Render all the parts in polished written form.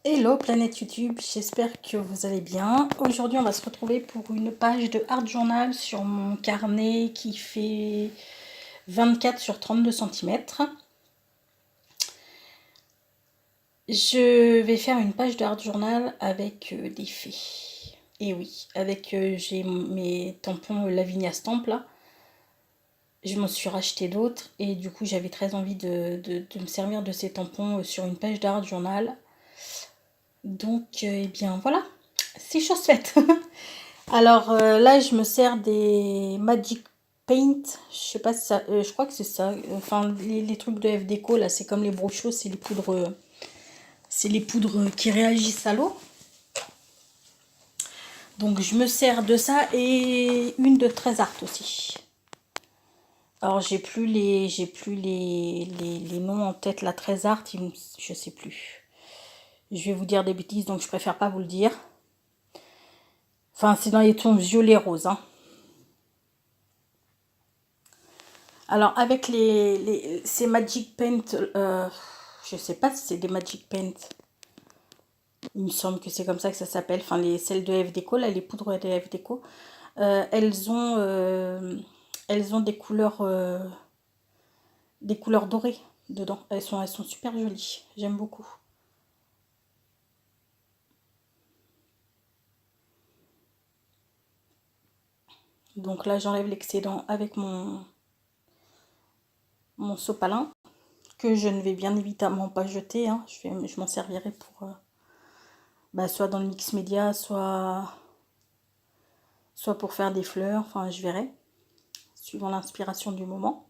Hello planète YouTube, j'espère que vous allez bien. Aujourd'hui on va se retrouver pour une page de art journal sur mon carnet qui fait 24 sur 32 cm. Je vais faire une page de art journal avec des fées. Et oui, avec j'ai mes tampons Lavinia Stamp là. Je m'en suis racheté d'autres et du coup j'avais très envie de me servir de ces tampons sur une page d'art journal. Donc, eh bien voilà, c'est chose faite. Alors là, je me sers des Magic Paint. Je sais pas si ça, je crois que c'est ça. Enfin, les trucs de F Déco là, c'est comme les brochos, c'est les poudres qui réagissent à l'eau. Donc je me sers de ça et une de Trésart aussi. Alors j'ai plus les noms en tête. La Trésart, je sais plus. Je vais vous dire des bêtises, donc je préfère pas vous le dire. Enfin, c'est dans les tons violet rose. Hein. Alors, avec ces Magic Paint, je sais pas si c'est des Magic Paint. Il me semble que c'est comme ça que ça s'appelle. Enfin, celles de F Déco, là, les poudres de F Déco. Elles ont des couleurs dorées dedans. Elles sont super jolies. J'aime beaucoup. Donc là, j'enlève l'excédent avec mon sopalin, que je ne vais bien évidemment pas jeter. Hein. Je m'en servirai pour soit dans le mix média, soit pour faire des fleurs. Enfin, je verrai, suivant l'inspiration du moment.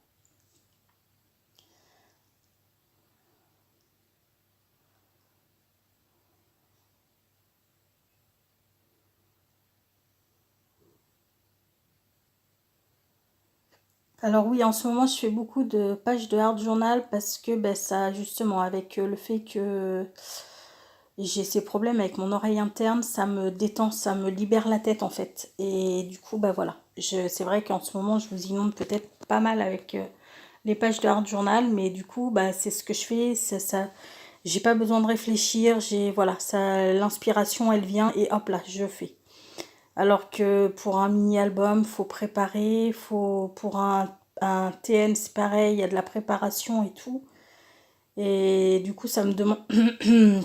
Alors oui, en ce moment, je fais beaucoup de pages de art journal parce que ça, justement, avec le fait que j'ai ces problèmes avec mon oreille interne, ça me détend, ça me libère la tête en fait. Et du coup, voilà. C'est vrai qu'en ce moment, je vous inonde peut-être pas mal avec les pages de art journal, mais du coup, c'est ce que je fais. J'ai pas besoin de réfléchir. Voilà, ça, l'inspiration, elle vient et hop là, je fais. Alors que pour un mini-album, faut préparer, pour un TN, c'est pareil, il y a de la préparation et tout. Et du coup, ça me demande,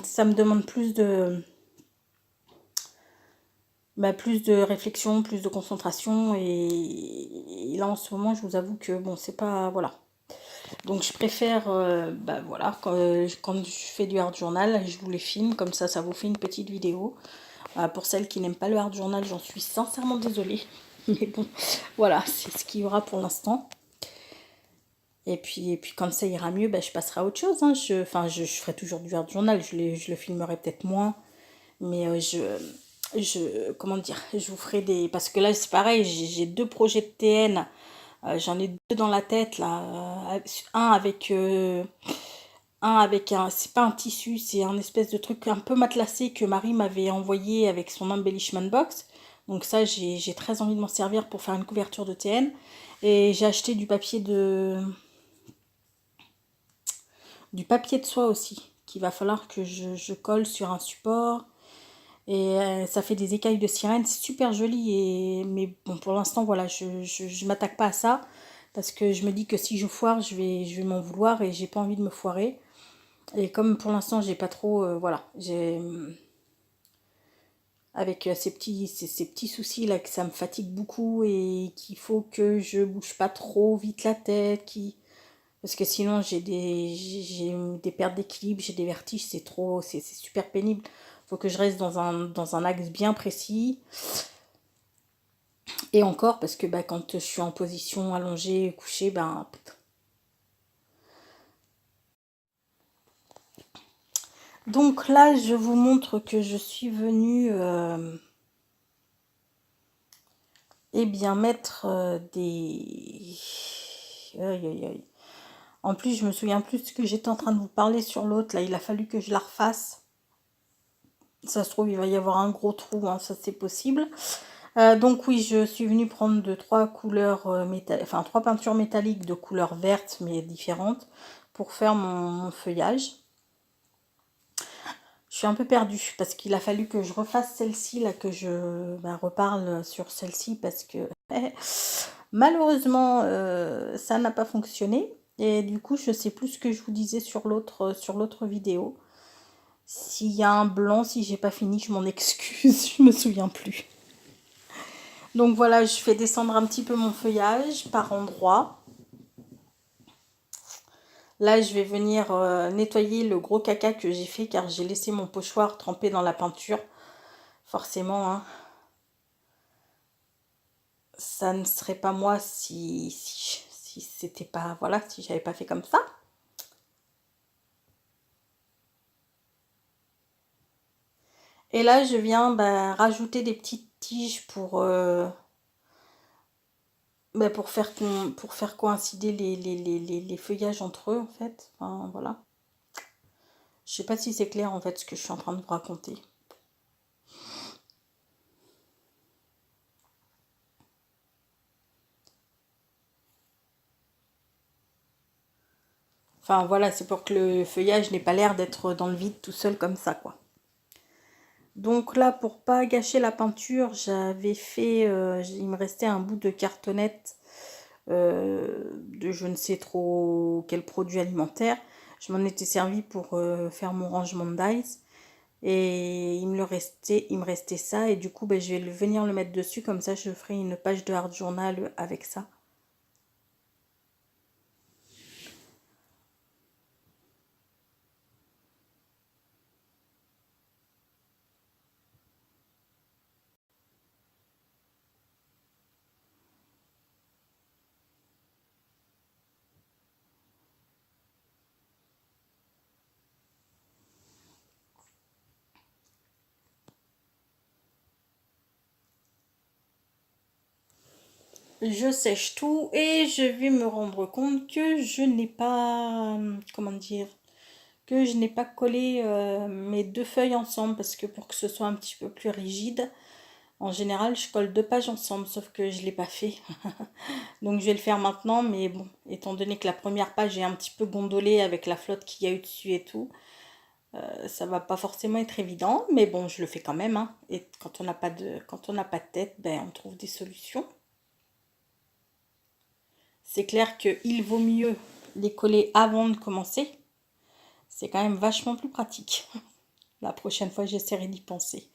ça me demande plus de réflexion, plus de concentration. Et là, en ce moment, je vous avoue que bon, c'est pas, voilà. Donc, je préfère, voilà, quand je fais du art journal, je vous les filme, comme ça vous fait une petite vidéo. Pour celles qui n'aiment pas le art journal, j'en suis sincèrement désolée. Mais bon, voilà, c'est ce qu'il y aura pour l'instant. Et puis quand ça ira mieux, je passerai à autre chose. Hein. Je ferai toujours du art journal, je le filmerai peut-être moins. Mais comment dire, je vous ferai des... Parce que là, c'est pareil, j'ai deux projets de TN. J'en ai deux dans la tête, là. Un avec un... C'est pas un tissu, c'est un espèce de truc un peu matelassé que Marie m'avait envoyé avec son embellishment box. Donc ça, j'ai très envie de m'en servir pour faire une couverture de TN. Et j'ai acheté du papier de soie aussi, qu'il va falloir que je colle sur un support. Et ça fait des écailles de sirène, c'est super joli. Mais bon, pour l'instant, voilà, je m'attaque pas à ça. Parce que je me dis que si je foire, je vais m'en vouloir et j'ai pas envie de me foirer. Et comme pour l'instant, j'ai pas trop... voilà, j'ai... Avec ces petits soucis là, que ça me fatigue beaucoup et qu'il faut que je bouge pas trop vite la tête, parce que sinon j'ai des pertes d'équilibre, j'ai des vertiges, c'est super pénible. Faut que je reste dans un axe bien précis. Et encore, parce que quand je suis en position allongée, couchée, Donc là, je vous montre que je suis venue mettre des... Aïe, aïe, aïe. En plus, je me souviens plus de ce que j'étais en train de vous parler sur l'autre. Là, il a fallu que je la refasse. Ça se trouve, il va y avoir un gros trou, hein, ça c'est possible. Donc oui, je suis venue prendre trois couleurs enfin trois peintures métalliques de couleurs vertes mais différentes pour faire mon feuillage. Je suis un peu perdue parce qu'il a fallu que je refasse celle-ci, là, que je reparle sur celle-ci parce que malheureusement, ça n'a pas fonctionné. Et du coup, je sais plus ce que je vous disais sur l'autre vidéo. S'il y a un blanc, si j'ai pas fini, je m'en excuse, je me souviens plus. Donc voilà, je fais descendre un petit peu mon feuillage par endroits. Là, je vais venir nettoyer le gros caca que j'ai fait car j'ai laissé mon pochoir trempé dans la peinture. Forcément, hein, ça ne serait pas moi si c'était pas, voilà, si j'avais pas fait comme ça. Et là, je viens rajouter des petites tiges pour faire coïncider les feuillages entre eux, en fait. Enfin, voilà. Je sais pas si c'est clair, en fait, ce que je suis en train de vous raconter. Enfin, voilà, c'est pour que le feuillage n'ait pas l'air d'être dans le vide tout seul comme ça, quoi. Donc là, pour pas gâcher la peinture, j'avais fait, il me restait un bout de cartonnette de je ne sais trop quel produit alimentaire. Je m'en étais servi pour faire mon rangement de dice. Et il me restait ça. Et du coup, je vais venir le mettre dessus. Comme ça, je ferai une page de Art Journal avec ça. Je sèche tout et je vais me rendre compte que je n'ai pas, comment dire, que je n'ai pas collé mes deux feuilles ensemble parce que pour que ce soit un petit peu plus rigide, en général, je colle deux pages ensemble, sauf que je ne l'ai pas fait. Donc je vais le faire maintenant, mais bon, étant donné que la première page est un petit peu gondolée avec la flotte qu'il y a eu dessus et tout, ça va pas forcément être évident, mais bon, je le fais quand même, hein. Et quand on n'a pas de tête, on trouve des solutions. C'est clair qu'il vaut mieux les coller avant de commencer. C'est quand même vachement plus pratique. La prochaine fois, j'essaierai d'y penser.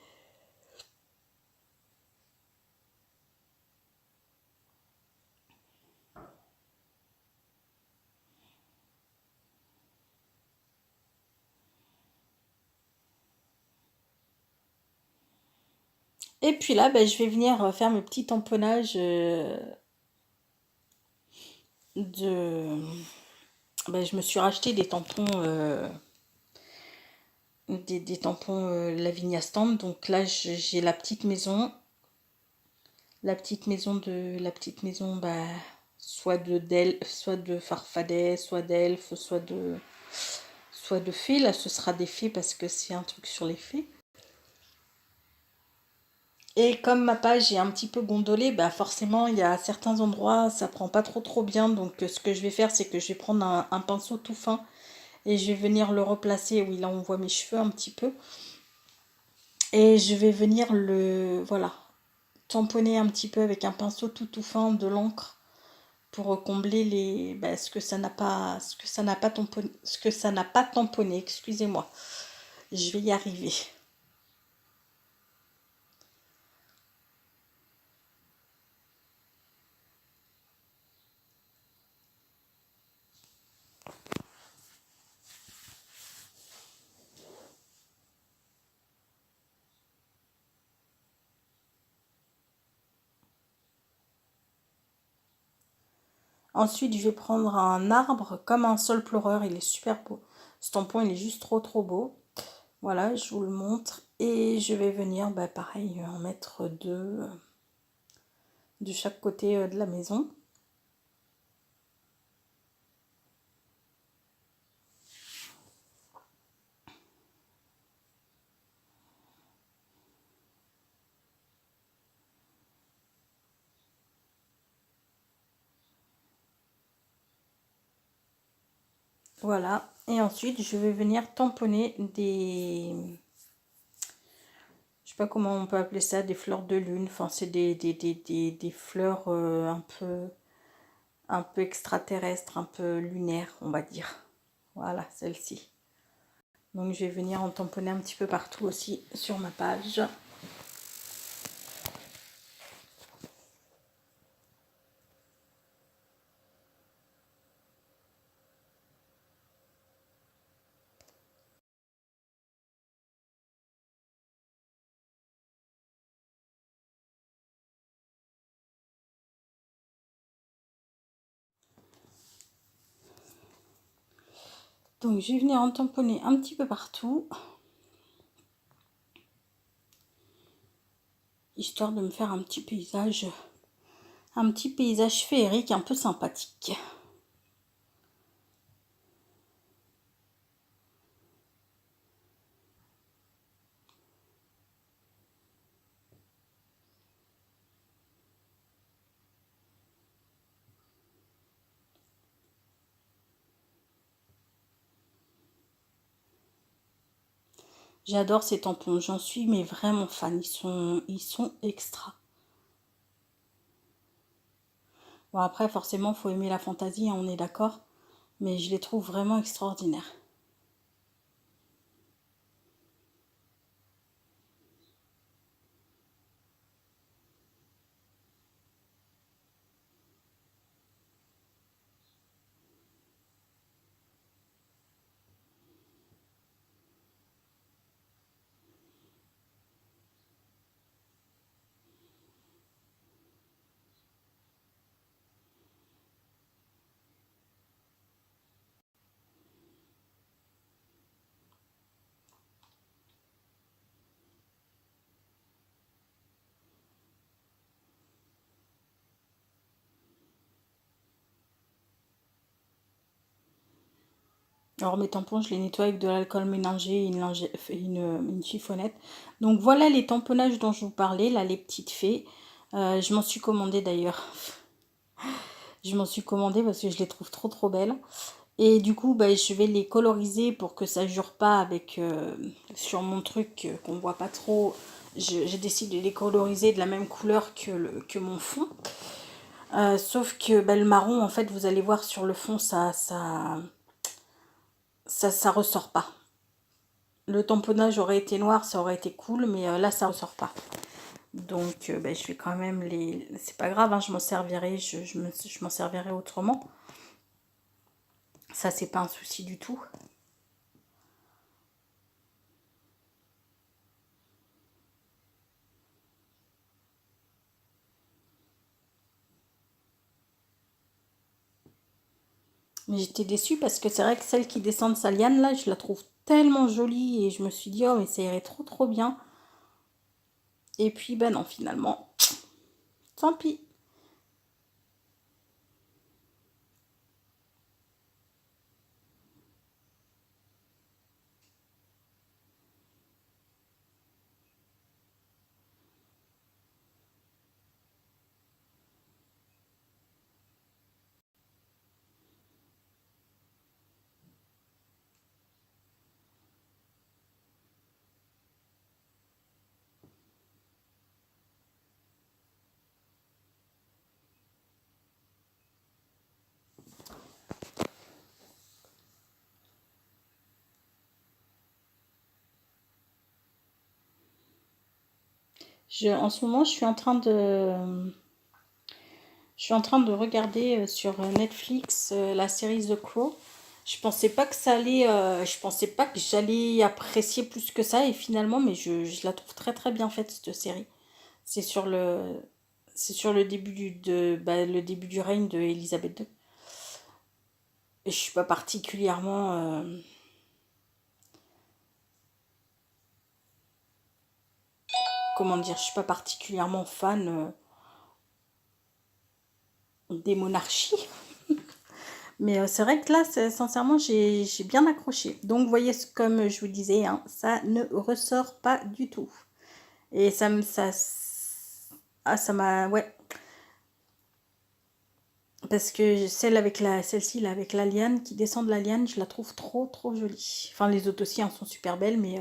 Et puis là, je vais venir faire mes petits tamponnages de... je me suis racheté des tampons, des tampons Lavinia Stand. Donc là, j'ai la petite maison, soit soit de Farfadet, soit d'Elf, soit de fées. Là, ce sera des fées parce que c'est un truc sur les fées. Et comme ma page est un petit peu gondolée, forcément, il y a certains endroits, ça prend pas trop bien. Donc, ce que je vais faire, c'est que je vais prendre un pinceau tout fin et je vais venir le replacer. Oui, là, on voit mes cheveux un petit peu. Et je vais venir voilà, tamponner un petit peu avec un pinceau tout fin de l'encre pour combler ce que ça n'a pas tamponné, excusez-moi. Je vais y arriver. Ensuite, je vais prendre un arbre comme un sol pleureur. Il est super beau. Ce tampon, il est juste trop beau. Voilà, je vous le montre. Et je vais venir, pareil, en mettre deux de chaque côté de la maison. Voilà. Et ensuite, je vais venir tamponner sais pas comment on peut appeler ça, des fleurs de lune. Enfin, c'est des fleurs un peu extraterrestres, un peu lunaires, on va dire. Voilà, celle-ci. Donc, je vais venir en tamponner un petit peu partout aussi sur ma page. Donc, je vais venir en tamponner un petit peu partout, histoire de me faire un petit paysage féerique un peu sympathique. J'adore ces tampons, j'en suis mais vraiment fan, ils sont extra. Bon après forcément faut aimer la fantaisie, hein, on est d'accord, mais je les trouve vraiment extraordinaires. Alors mes tampons, je les nettoie avec de l'alcool mélangé et une chiffonnette. Donc voilà les tamponnages dont je vous parlais, là les petites fées. Je m'en suis commandé d'ailleurs. Je m'en suis commandé parce que je les trouve trop trop belles. Et du coup, bah, je vais les coloriser pour que ça jure pas avec sur mon truc qu'on voit pas trop. J'ai décidé de les coloriser de la même couleur que mon fond. Sauf que bah, le marron, en fait, vous allez voir sur le fond, ça ressort pas. Le tamponnage aurait été noir, ça aurait été cool, mais là, ça ressort pas. Donc, bah, je vais quand même les... C'est pas grave, hein, je m'en servirai, je m'en servirai autrement. Ça, c'est pas un souci du tout. Mais j'étais déçue parce que c'est vrai que celle qui descend de sa liane, là, je la trouve tellement jolie et je me suis dit, oh, mais ça irait trop trop bien. Et puis, ben non, finalement, tant pis. En ce moment, je suis en train de regarder sur Netflix la série The Crow. Je pensais pas que ça allait, je pensais pas que j'allais apprécier plus que ça et finalement, mais je la trouve très très bien faite cette série. C'est sur le, c'est sur le début le début du règne de Elisabeth II. Et je suis pas particulièrement, comment dire, je suis pas particulièrement fan des monarchies. Mais c'est vrai que là, sincèrement, j'ai bien accroché. Donc, vous voyez, comme je vous disais, hein, ça ne ressort pas du tout. Et ça m'a, ouais. Parce que celle-ci, là, avec la liane, qui descend de la liane, je la trouve trop, trop jolie. Enfin, les autres aussi, hein, sont super belles, mais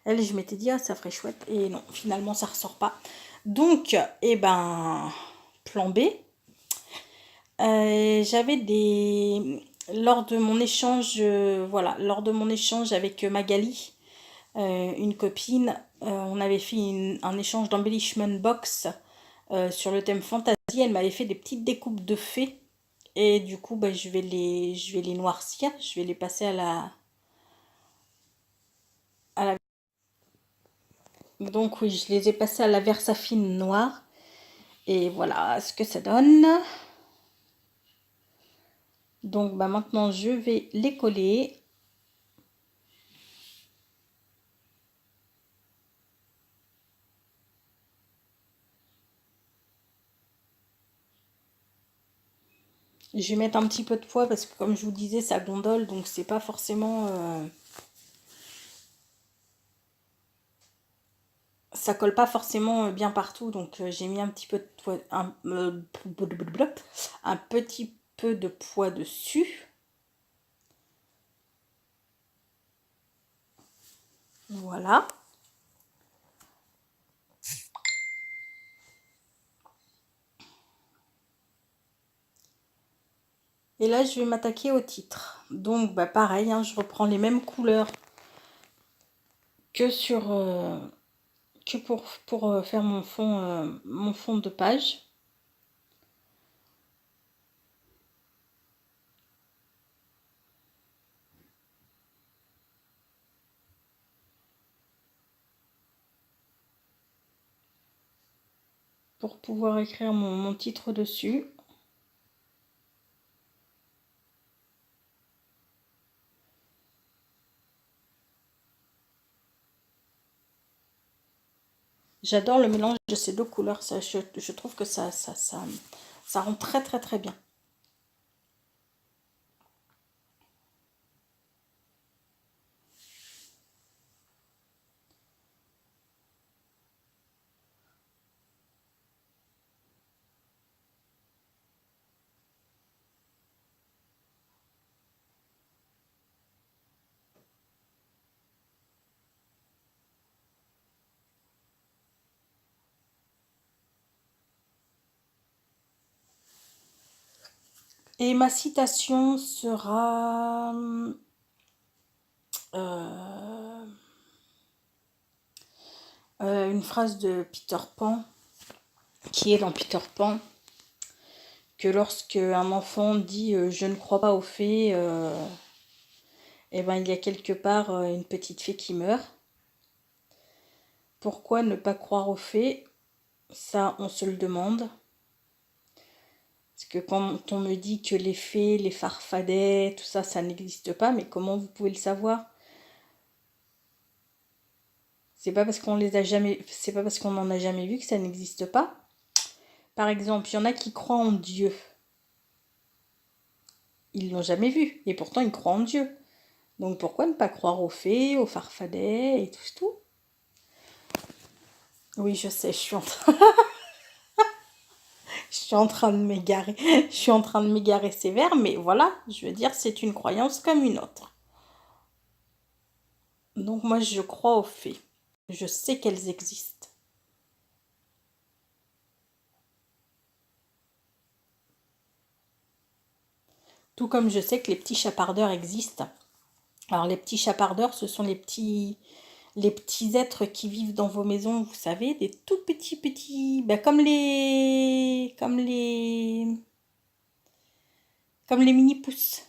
Elle, je m'étais dit, ah, ça ferait chouette. Et non, finalement, ça ressort pas. Donc, eh ben, plan B. J'avais des... Lors de mon échange, voilà, lors de mon échange avec Magali, une copine, on avait fait un échange d'embellishment box sur le thème fantasy. Elle m'avait fait des petites découpes de fées. Et du coup, bah, je vais les noircir. Je vais les passer à la... Donc oui, je les ai passées à la Versafine noire. Et voilà ce que ça donne. Donc bah, maintenant, je vais les coller. Je vais mettre un petit peu de poids parce que comme je vous disais, ça gondole. Donc c'est pas forcément... ça colle pas forcément bien partout. Donc j'ai mis un petit peu de poids... un petit peu de poids dessus. Voilà. Et là, je vais m'attaquer au titre. Donc, bah, pareil, hein, je reprends les mêmes couleurs que sur que pour faire mon fond de page. Pour pouvoir écrire mon titre dessus. J'adore le mélange de ces deux couleurs. Ça, je trouve que ça rend très très très bien. Et ma citation sera une phrase de Peter Pan, qui est dans Peter Pan, que lorsque un enfant dit je ne crois pas aux fées, eh ben, il y a quelque part une petite fée qui meurt. Pourquoi ne pas croire aux fées? Ça, on se le demande. Parce que quand on me dit que les fées, les farfadets, tout ça, ça n'existe pas, mais comment vous pouvez le savoir? C'est pas parce qu'on les a jamais, c'est pas parce qu'on n'en a jamais vu que ça n'existe pas. Par exemple, il y en a qui croient en Dieu. Ils l'ont jamais vu, et pourtant ils croient en Dieu. Donc pourquoi ne pas croire aux fées, aux farfadets et tout? Oui, je sais, je suis en train de m'égarer. Je suis en train de m'égarer sévère, mais voilà, je veux dire, c'est une croyance comme une autre. Donc moi, je crois aux fées. Je sais qu'elles existent. Tout comme je sais que les petits chapardeurs existent. Alors les petits chapardeurs, ce sont les petits êtres qui vivent dans vos maisons, vous savez, des tout petits, bah, comme les mini-pousses.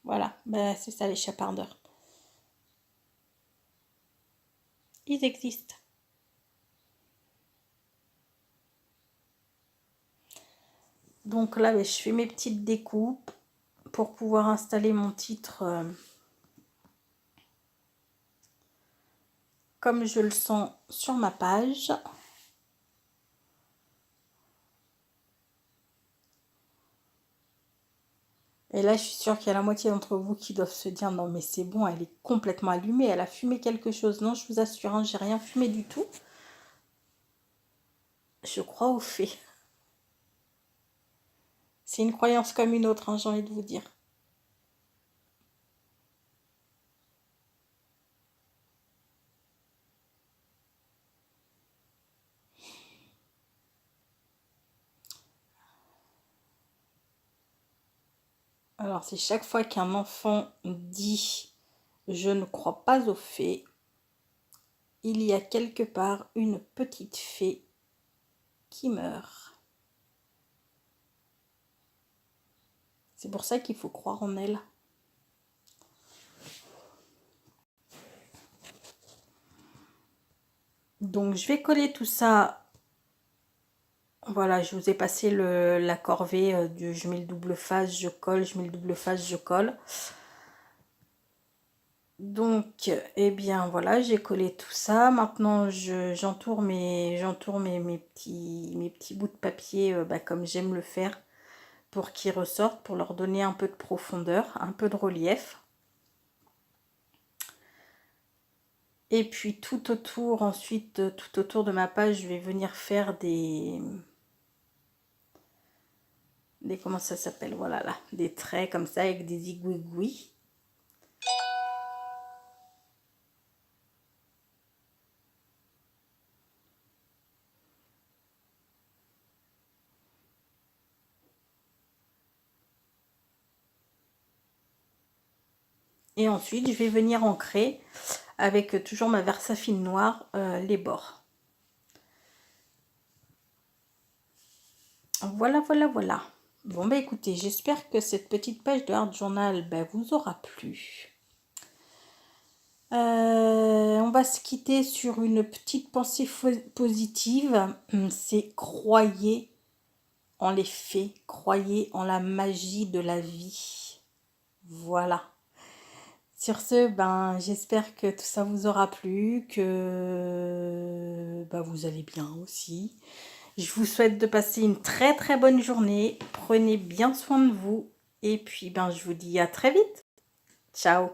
Voilà, bah, c'est ça les chapardeurs. Ils existent. Donc là, bah, je fais mes petites découpes pour pouvoir installer mon titre comme je le sens sur ma page. Et là, je suis sûre qu'il y a la moitié d'entre vous qui doivent se dire non mais c'est bon, elle est complètement allumée, elle a fumé quelque chose. Non, je vous assure, hein, j'ai rien fumé du tout. Je crois aux fées. C'est une croyance comme une autre, hein, j'ai envie de vous dire. Alors, c'est chaque fois qu'un enfant dit « je ne crois pas aux fées », il y a quelque part une petite fée qui meurt. C'est pour ça qu'il faut croire en elle. Donc, je vais coller tout ça. Voilà, je vous ai passé la corvée de je mets le double face, je colle, je mets le double face, je colle. Donc, eh bien voilà, j'ai collé tout ça. Maintenant, j'entoure mes petits bouts de papier comme j'aime le faire pour qu'ils ressortent, pour leur donner un peu de profondeur, un peu de relief. Et puis tout autour, ensuite, tout autour de ma page, je vais venir faire des comment ça s'appelle, voilà là, des traits comme ça avec des igouigouis. Et ensuite, je vais venir ancrer avec toujours ma Versafine noire les bords. Voilà, voilà, voilà. Bon, bah écoutez, j'espère que cette petite page de Art Journal vous aura plu. On va se quitter sur une petite pensée positive. C'est croyez en les fées, croyez en la magie de la vie. Voilà. Sur ce, j'espère que tout ça vous aura plu, que vous allez bien aussi. Je vous souhaite de passer une très très bonne journée. Prenez bien soin de vous. Et puis, je vous dis à très vite. Ciao.